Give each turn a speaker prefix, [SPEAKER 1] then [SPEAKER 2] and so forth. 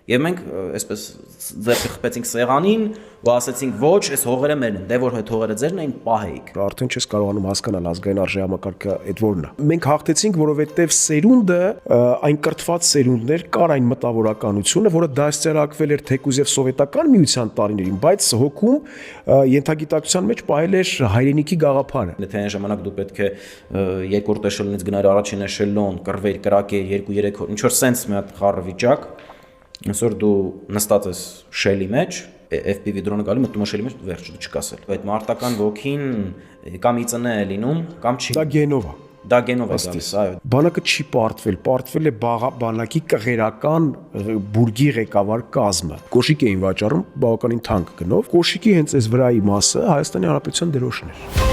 [SPEAKER 1] Եվ մենք այսպես ձեռքը խփեցինք սեղանին ու ասեցինք ոչ, այս հողերը մերն են, դե որ այդ հողերը ձերն էին, պահեիք։
[SPEAKER 2] Արդեն չես կարողանում հասկանալ ազգային արժի համակարգը այդ որն է։ Մենք հաղթեցինք, որովհետև սերունդը այն կրթված սերունդներ կար այն մտավորականությունը, որը դաստիարակվել էր թեկուզ եւ սովետական միության տարիներին, բայց հոգում ենթագիտակցության մեջ պահել էր հայրենիքի գաղափարը։
[SPEAKER 1] Եթե այն ժամանակ դու պետք է երկրորդ էշելոնից գնար առաջին էշելոն, կռվեր, կրակեր 2-3 օր, ինչ որ սենց մի հատ խառը վիճակ, այսօր դու նստած ես շելի մեջ, FPV դրոնը գալու մտնում է շելի մեջ, վերջ դու չկասել։ Այդ մարտական ոգին կամ իծնե է լինում, կամ չի։
[SPEAKER 2] Դա գենով է։
[SPEAKER 1] Դա գենով է գալիս, այո։
[SPEAKER 2] Բանակը չի պարտվել է բանակի կղերական բուրգի ղեկավար կազմը։ Կոշիկ էին վաճառում բավականին թանկ գնով։ Կոշիկի հենց այս վրայի մասը Հայաստանի Հանրապետության դրոշն էր։